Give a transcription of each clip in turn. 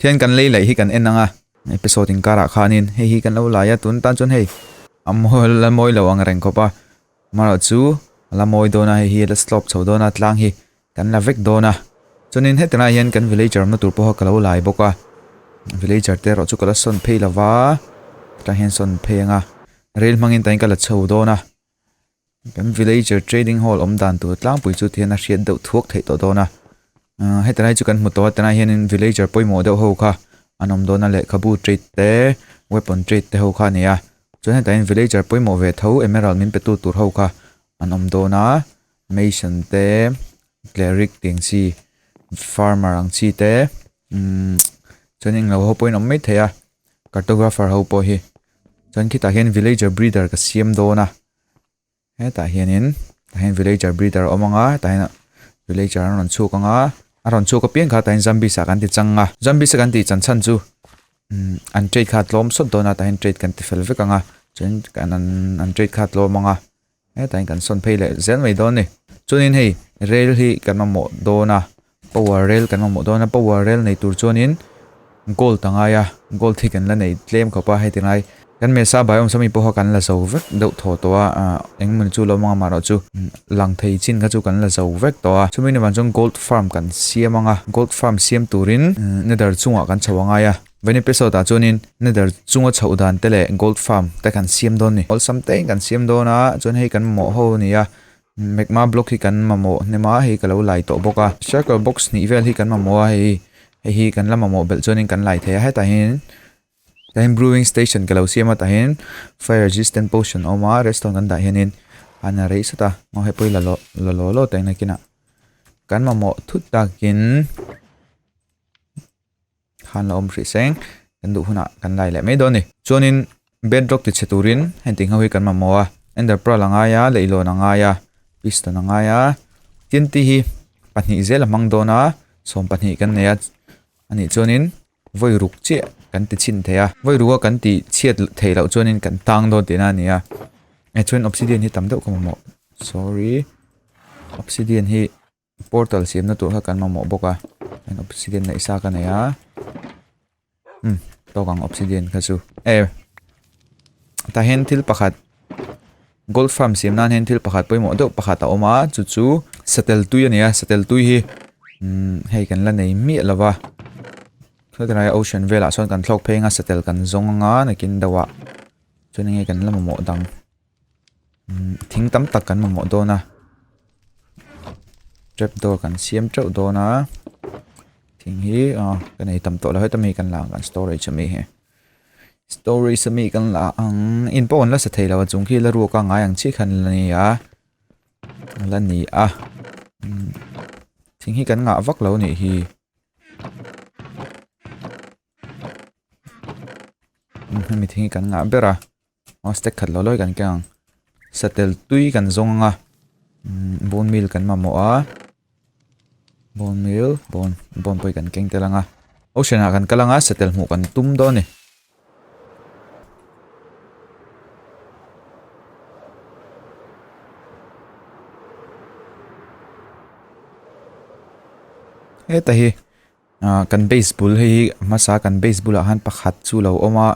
thiên kan lei lai hi kan enanga episode in kara khanin hi kan lo la ya tun tan chon hei amol la moi lo ang reng ko pa maro chu la moi dona hi la slop chho dona tlang hi kan la vek dona chonin hetna hian kan villager na tur po ka lo lai boka villager te ro chu kala son phei lawa ta hen son phenga rail mangin tain kala chho dona kan villager trading hall om dan tu tlang pui chu thian a hriat deuh thuak thei to dona hetna chu kan muto tana hian in villager poimo deuh ho kha anom dona le khabu trade te weapon trade te ho kha nia chon hetain villager poimo ve tho emerald min petu tur ho kha anom dona mason te cleric ting si farmer ang chi te choning lo ho point om mai theya cartographer ho po hi chon ki ta hian villager breeder ka siam dona he ta hianin ta hian villager breeder omanga ta hian villager an chu kanga aron chu ka pian kha ta zombie sa kan ti changa zombie sa kan ti chan chan chu an trade khat lom sot dona ta hian trade kan ti fel vekanga chen kan an trade khat lo manga he ta kan son phei le zen mai don ni chunin hei rail hi kan ma mo dona power rail kan ma mo dona power rail nei tur chonin gold tanga ya gold thi kan la nei claim ko pa he tingai kan me sa biome sami po kan la zo vek deuh tho to a eng mun chu lo manga maro chu lang thei chin kha chu kan la zo vek to a chumi ni man chung gold farm kan siamanga gold farm siam turin nether chunga kan chawanga ya veni episode a chunin nether chunga chho dan tele gold farm ta kan siam don ni all something kan siam dona chon hei kan mo ho ni ya magma block hi kan mamo nema hi kalo lai to boka circle box ni vel hi kan mamo hi kan lama mo bel chonin kan lai the ha ta hin time brewing station kalau siama ta hin fire resistant potion oma restaurant kan da hianin ana rei sata mo he poi lo ta na kina kan ma mo thut takin han la om fri seng kan du huna kan lai le me do ni chonin bedrock ti cheturin henting hawi kan ma mo a ender pro langa ya leilo nanga ya piston nanga ya tinti hi pani zel mang dona som pani kan ne ya ani chonin voi ruk che kan ti chin theya voi ruwa kan ti chiat thei lo chonin kan tang do te na nia e chon obsidian hi tam deuh ko mo sorry obsidian hi portal siam na tur ha kan mo boka en obsidian na isa kan ya to kang obsidian kha chu ta hen thil pakhat gold farm siam nan hen thil pakhat poimo deuh pakhat a oma chu chu settle tu ania settle tu hi hei kan la nei mi lawa thotrai ocean vela son kan thlok phenga settle kan zonga nakin dawa chuning kan lama mo dang thing tam tak kan mo dona trapdoor kan siam trau dona thing hi kan ei tam to la hoi tam hi kan la kan storage mi he storage mi kan la in pon la sa theila wa chung khi la ru ka ngai ang chi khan la ni a thing hi kan nga vak lo ni hi mi thing kan nga bera stack khat lo loi kan kyang settle tui kan zonga bone meal kan ma mo a bone meal bon poi kan keng telanga ocean kan kalanga settle mu kan tum do ni eta hi kan baseball hi masa kan baseball a han pakhat chu lo oma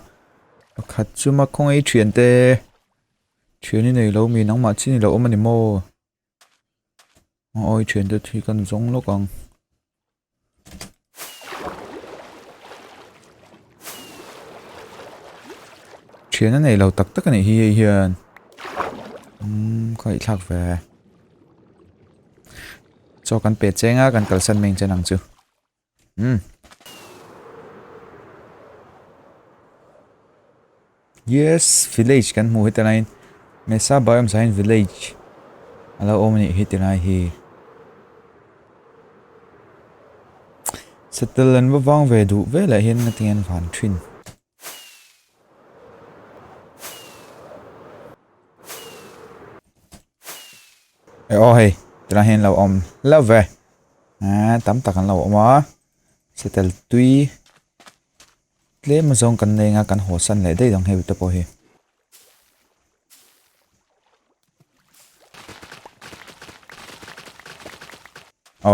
pakhat chu ma khong ei thiante thiani nei lo mi nang ma chini lo oma ni mo oi thiante thi kan zong lo kang thiana nei lo tak tak ani hi hian khoi thak ve cho kan pe chenga kan kalsan meng chanang chu yes village kan mu hitanai mesa biome sign village ala omni hitanai hi settle an wang ve du ve la hian na tian van thin hey tra hen lo om love tam takan lo oma settle tui tle ma zong kan nei nga kan ho san le dei dang heu te po hi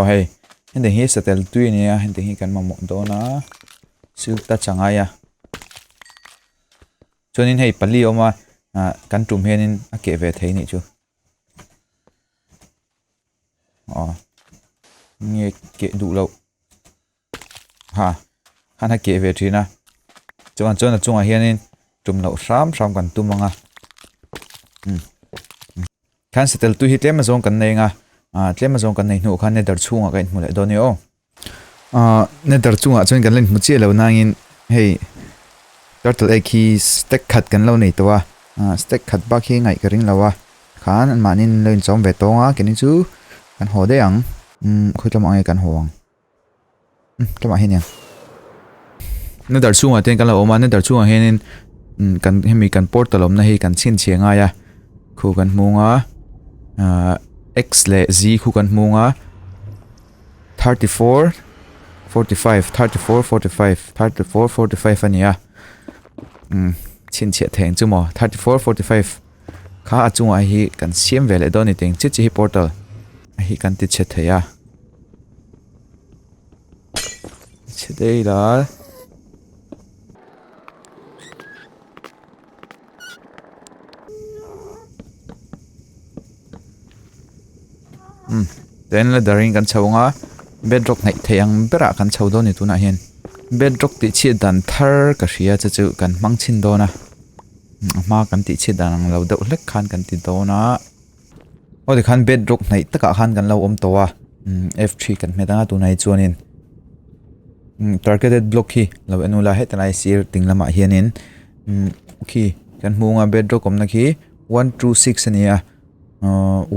hey Hindi hi settle tu ini ya, hindi hi kan mamok do na chu ta changaya chuanin hei pali oma kan tum hianin a ke ve thei ni chu nge ke du lo ha hana ke ve thina chuan chunga hianin tum lo ram kan tumanga kan settle tu hi tlema zong kan nei nga tlema zong kan nei nu khan Nether chunga kan hmu le do ni o Nether chunga chuan kan len hmu che lo nangin hei turtle egg hi stack khat kan lo nei towa stack khat ba khi ngai ka ring lawa khan an manin lein chom ve tonga keni chu kan ho de ang khuitlam angai kan hoang tlama hin yang Nether chunga ten kan lo oma Nether chunga henin kan hemi kan portal om na hi kan chin chenga ya khu kan munga x le z khu kan munga 34 45 ania chin che theng chu mo 34 45 kha achunga hi kan siam vele do ni teng chi hi portal hi kan ti che theya che dei la then la daring kan chawanga bedrock nai theyang bera kan chawdo ni tuna hian bedrock ti chi dan thar ka hria chu kan mangchin do na ma kan ti chi dan lo de lek khan kan ti do na o de khan bedrock nai taka khan kan lo om towa f3 kan medanga tu nai chuanin targeted block hi lo enula hetanai sir tinglama hianin khi kan munga bedrock omna khi 126 ania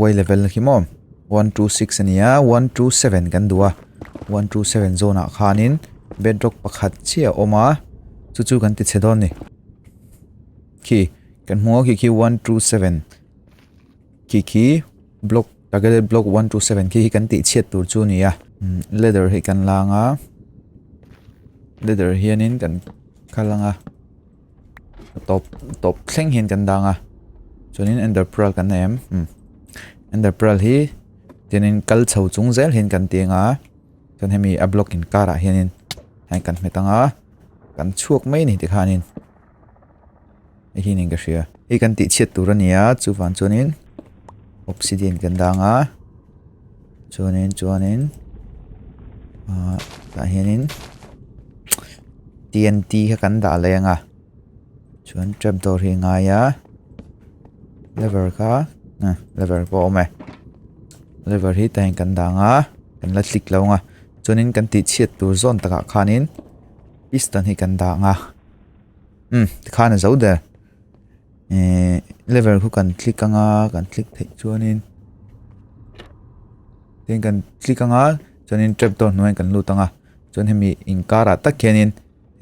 y level hi mom 126 ania 127 kan duwa 127 zona khanin bedrock pakhat chia oma chu kan ti chedon ni khi kan hmuwa khi 127 khi block targeted block 127 khi kan ti chet tur chu ni ya leather hi kan langa leather hianin kan khalanga top thleng hin kan danga chuanin ender pearl kan em ender pearl hi tenin kal chho chung zel hin kan tinga kan hemi a block in kara hianin hai kan metanga kan chuak mai ni ti khanin hi ning ka hria hi kan ti chet turania chu van chuanin obsidian kan danga chuanin ta hianin TNT ka kan da lenga chuan trapdoor hi nga ya lever ko ome lever hi tang kan danga kan la tlik lawnga chuanin kan ti chet tur zone taka khanin piston hi kan danga khana zo de lever khu kan klikanga kan klik thei chuanin ten kan klikanga chuanin trapdoor noi kan lutanga chuan hemi inkara takhenin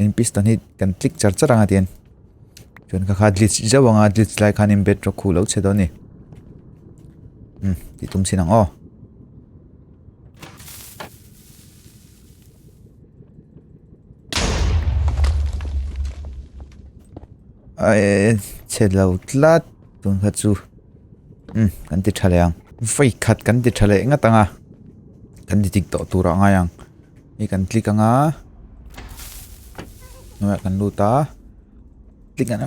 in piston hi kan klik charanga ten chuan kha glitch zawanga glitch lai khanin bedrock khu lo chedoni ti tum sinang o chelo tlat tun kha chu kan ti thaleang vai khat kan ti thale nga tanga kan ti tik to tura nga yang hi kan klik anga no kan luta klik ana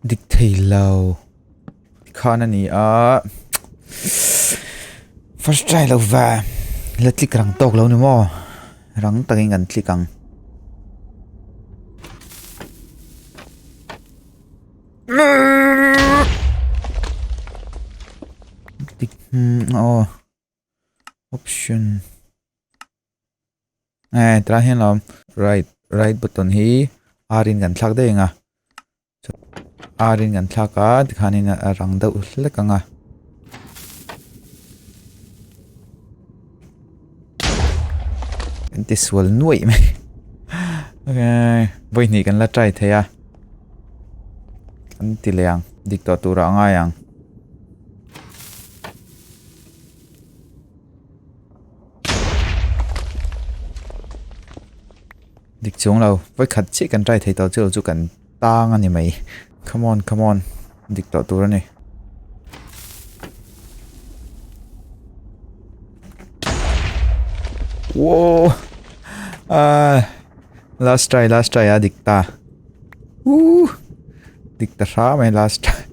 dik thei lo khana ni a first try lo va le klik rang tok lo ni mo rang takin kan klik ang option tra hian lo right button hi arin kan thlak de nga arin kan thlaka dikhanin rang do hlekanga this will nuai me okay voi ni kan la try theya kan ti leang dikto tura nga yang dik chung lo voi khat chi kan try thei to chu kan tang ani mai come on dik to tura ni Whoa. Last try dikta. Dikta ra mai last try.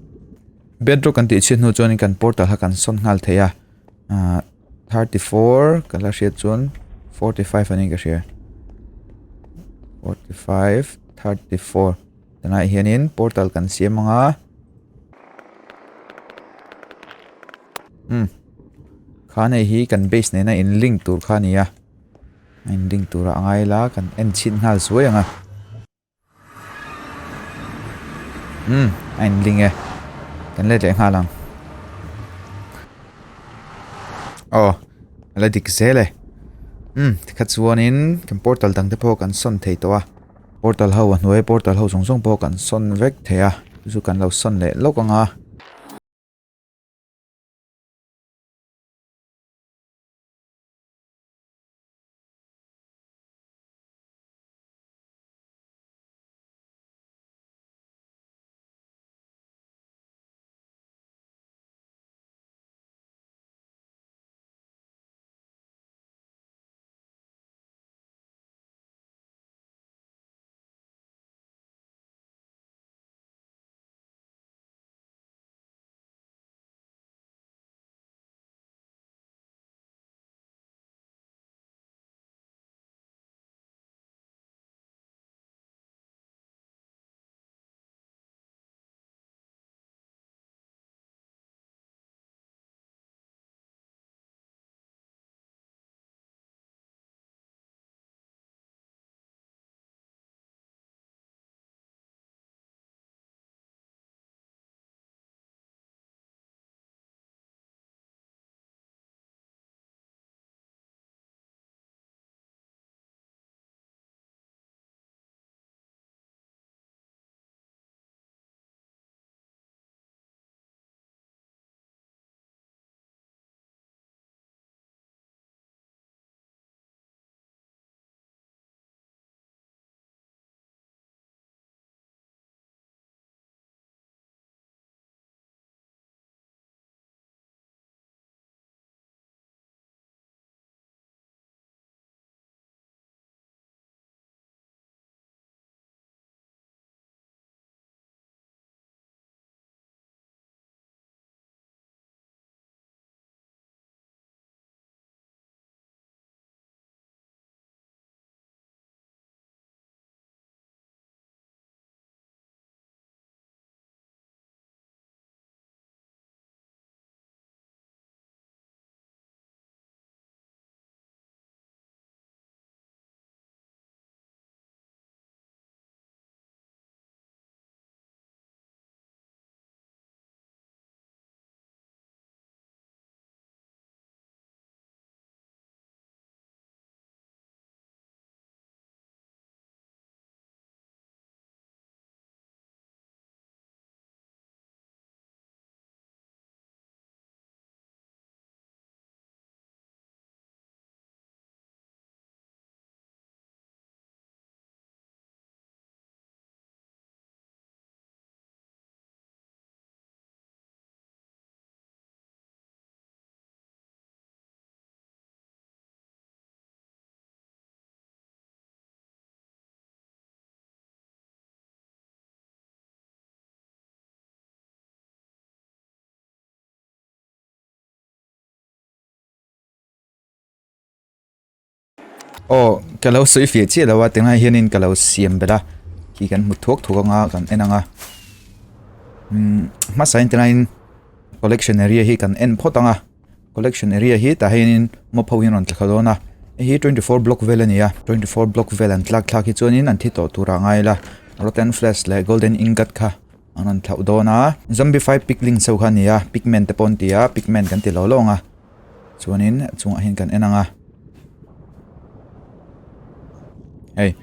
Bedrock kan ti chin nu chuan kan portal ha kan son ngal theya. 34 kan la hriat chuan 45 ani ka hria. 45 34 tana hianin portal kan siam anga. Khane hi kan base ne na in link tur khania. In link tur angai la kan en chin ngal suai anga. Ein link e. Kan le le ngalang. Oh, ala dik zele. Tikhat chuanin kan portal dang te pawh kan son thei towa. Portal ho an hnuai portal ho song song pawh kan son vek theya. Chu kan lo son le lok anga. Oh, kalau sui fi chi lawa tenga hianin kalau siam bela ki kan muthok thukanga kan enanga ma sain tengain collection area hi kan en photanga collection area hi ta hianin mo phawin on tlakhalona hi 24 block velania 24 block vel an tlak hi chuanin an thi to tura ngai la rotten flash le golden ingot kha anon thau dona zombify pickling so khania pigment te pontia pigment kan ti lo longa chuanin chunga hin kan enanga. Hey,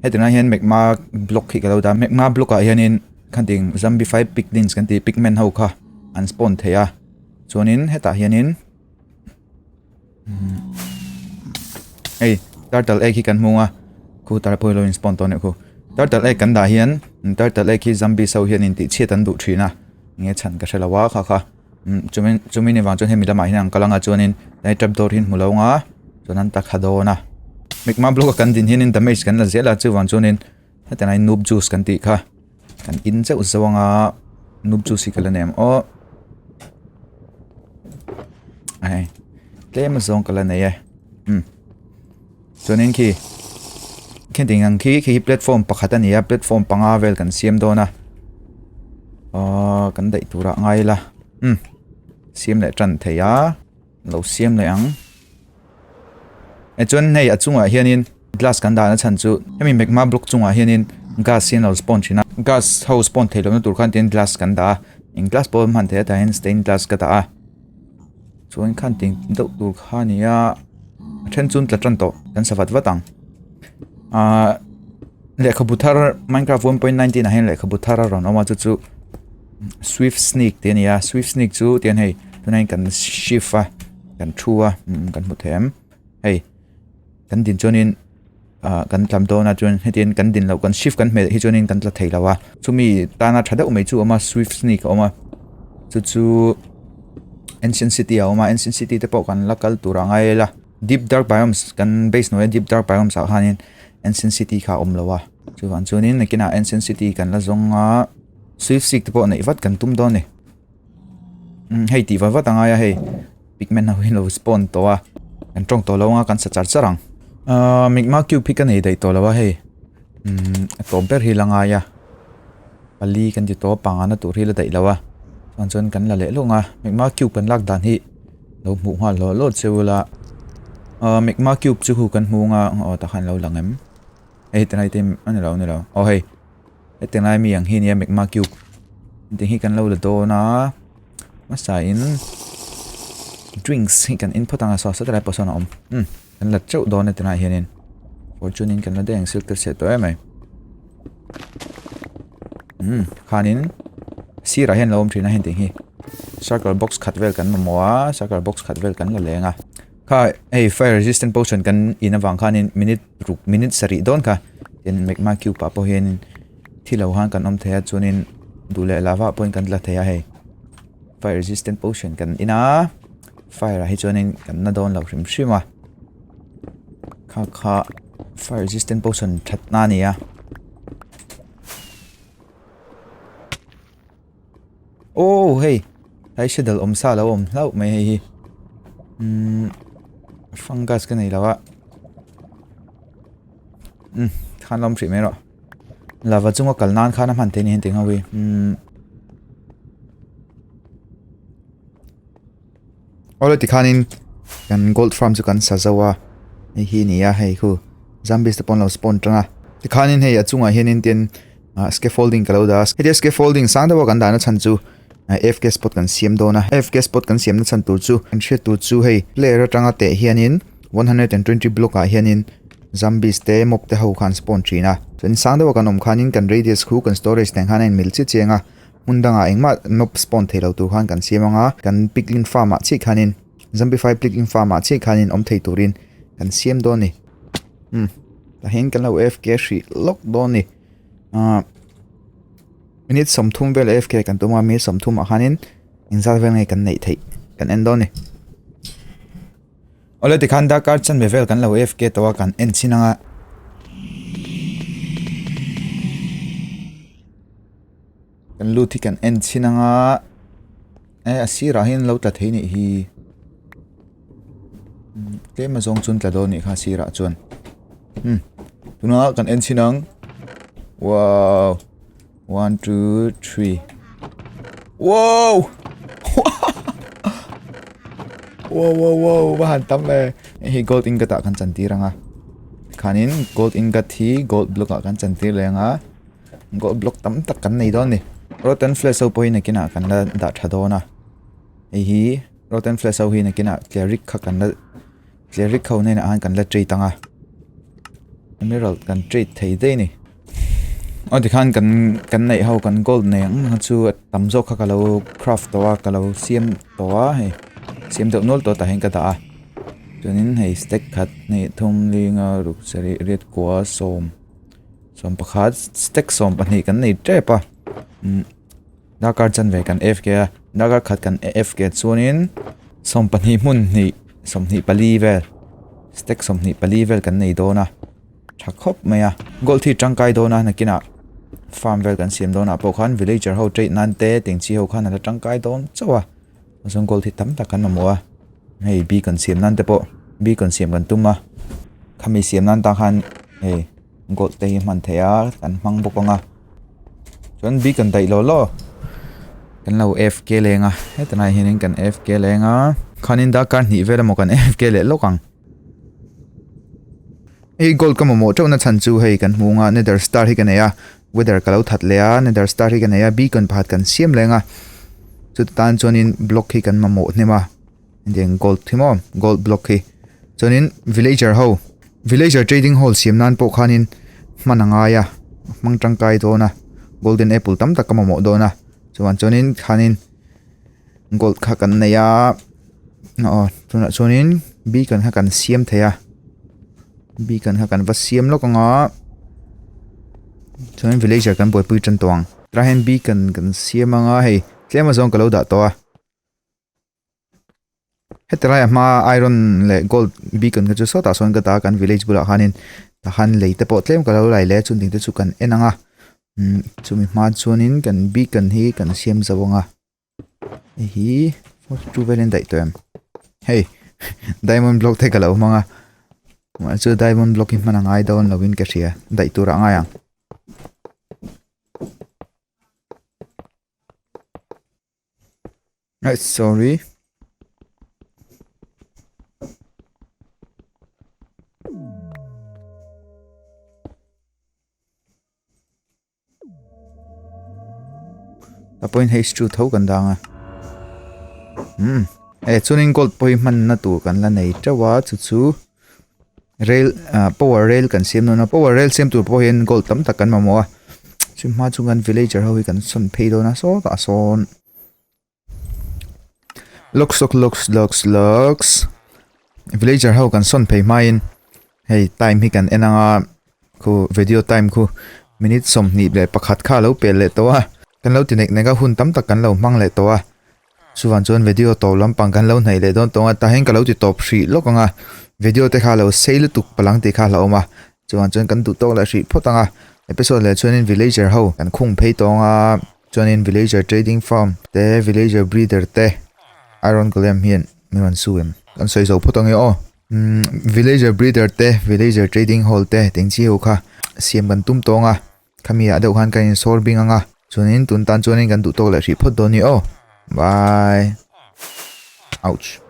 hetena hian mekma block hi kalo da mekma block a hianin khanting zombify piglins kan ti pigment ho kha an spawn theya chuanin heta hianin hey turtle egg hi kan munga ku tar poilo in spawn to ne ku turtle egg kan da hian turtle egg hi zombie so hianin ti chetan du thina nge chan ka shelawa kha kha chumi ne wang chon he milama hian kalanga chuanin dai trap door hin mulonga cho nên ta khá đồ na mình mà block cần tin hiền damage cần là dễ là chưa hoàn cho nên thế này noob juice cần tị kha cần in sẽ usawang a noob juice cái này em ô ai cái mà zong cái này cho nên khi tình hình khi platform pakhat ania platform panga vel kan siam do na kan dei tura ngai la siam le tran theya lo siam le ang chon nei achunga hianin glass kan da na chan chu hemi magma block chunga hianin gas sin lo spawn china gas house spawn thelo na tur khan tin glass kan da in glass ball man the ta hin stain glass ka ta chuan khan ting do tur khania then chun tla tran to kan savat watang lekha buthar Minecraft 1.19 na hen lekha buthar ron oma chu swift sneak te nia swift sneak chu tian hei tunai kan shift kan thua kan muthem hei kan din chonin kan tlam do na chon hetien kan din lo kan shift kan me hi chonin kan tla theilawa chumi tana thada umei chu oma swift sneak oma chu ancient city oma ancient city te pau kan lakal turangai la deep dark biomes kan base no deep dark biomes a hanin ancient city kha omlawa chu wan chunin nakina ancient city kan la zonga swift sneak te pau nei vat kan tum do ni hei ti wa watanga ya hei pigment na hin lo spawn to wa kan tong to lo nga kan sa char charang migma cube pick nei dei to lawa hei tomper hi langa ya pali kan ti to pangana tur hi la dei lawa chon kan la le longa migma cube kan lak dan hi lo mu ha lo chewla migma cube chu hu kan mu nga ta khan lo langem ei tanai tem an lo hei ei tanai mi ang hi ni migma cube ti hi kan lo la do na masa in drinks hi kan input anga so sa trai posona kan la chau do na tanai hianin fortune in kan la deng silk te se to mai khanin si ra hen lom thina hen ting hi circle box khatvel kan mawa circle box khatvel kan la lenga kha ei fire resistant potion kan ina wang khanin minute sari don kha ten magma cube pa po hen thilo han kan om thaya chunin dule lava point kan la thaya hei fire resistant potion kan ina fire hi chunin kan na don lo shima kha fire resistant potion thatna nia oh hey ai shedal sa la lau mai hi fungus cái này là vợ khan lom chỉ mấy rồi là vật chung có cả nan khan làm hẳn thế này tiếng Hoa ôi thì khanin kan gold farm chu kan sazawa hi ni ya hei khu zombies tapon lo spawn tanga thì khanin hei achunga hianin ten scaffolding kalau da he scaffolding sang da kan da na chan chu FK spot kan siam do na FK spot kan siam na chan tu chu an she tu chu hei player atanga te hianin 120 block a hianin zombies te mob te ho khan spawn trina chen sang da kan om khanin kan radius khu kan storage tang hanin mil chi chenga mundanga engma mob spawn thelo tu khan kan siamanga kan piglin farm a chi khanin zombie 5 piglin farm a chi khanin om thei turin kan siam do ni ta hen kan lo FK shi lock do ni minute som thum vel FK kan tuma mi som thum a hanin inzal vel ngai kan nei thei kan endo ni ole ti khan da card chan me vel kan lo FK to kan en chinanga kan lu thi kan en chinanga asira hin lo ta thei ni hi ke ma zong chun tla do ni kha sira chuan tuna kan en chinang wow 1 2 3 wow wow bahan tam le hi gold ingot a kan chanti ranga khanin gold ingot hi gold block a kan chanti lenga gold block tam tak kan nei don ni rotten flesh au point kina kan la da thadona hi rotten flesh au hi na kina cleric kha kan la cleric khau ne na an kan la trade tanga emerald kan trade thei dei ni thì khan kan nei ho kan gold ne ang chu tamzo kha kalo craft to kalo siam to he siam to nol to ta hen ka ta chunin hei stack khat nei thum linga ruk sari red kwa som pakhat stack som pani kan nei trepa da kar chan ve kan FK da kar khat kan FK chunin som pani mun ni som ni pali ve stack som ni pali vel kan nei do na thakop maya gold thi tangkai do na nakina farm vel kan siam do na po khan villager ho trade nan te ting chi ho khan ala tangkai don chawa zong gold thi tam ta kan mawa hei bi kan siam nan te po bi kan siam kan tuma khami siam nan ta khan hei gold te hi man thea kan mang bokonga chon bi kan dai lo kan lo FK lenga hetana hining kan FK lenga khanin da kan hi vela mo kan FK le lokang ei gold kamamo chona chanchu hei kan munga nether star hi kan ya weather kalau that lea nether star hi kan ya bi kan phat kan siam lenga chu tan chonin block hi kan mamo nema indeng gold thimo gold block hi chonin villager trading hall siam nan po khanin mananga ya mangtang kai do na golden apple tam tak kamamo do na chuan chonin khanin gold kha kan na ya chuna chonin bi kan ha kan siam theya bi kan ha kan va siam lokanga chonin villager kan boy pui chan tong trahen bi kan siamanga hei tlema zong kalo da to hetrai ma iron le gold bi kan chu so ta son ka ta kan village bula khanin ta han leite po tlem kalo lai le chun ding te chu kan enanga chumi ma chuanin kan bi kan hi kan siam zawanga hi chu velen dai to em hey diamond block the kalo manga ma chu diamond block hi mana ngai down lovin ka ria dai tu ra nga yang sorry point H2 thau kan danga chuning gold point man na tu kan la nei trawa chu rail power rail kan siam no na power rail siam tu po hen gold tam tak kan mamo chim ma chungan villager ho kan son phei do na so ta son looks villager ho kan son phei main hey time hi kan enanga khu video time khu minute som ni le pakhat kha lo pel le to kan lo tinek nega hun tam tak kan lo mang le to chuan chon video to lampang kan lo nei le don tonga ta hen ka lo ti top 3 lokanga video te kha lo sale tuk palang te kha lo ma chuan chon kan tu to la ri photanga episode le chuan in villager ho kan khung phei tonga chuan in villager trading farm te villager breeder te iron golem hian miron suem kan soi zo photang yo villager breeder te villager trading hall te tingchi ho kha siam kan tum tonga khamia ado khan kan sor binganga chuanin tun tan chuanin kan tu to la ri phot do ni bye ouch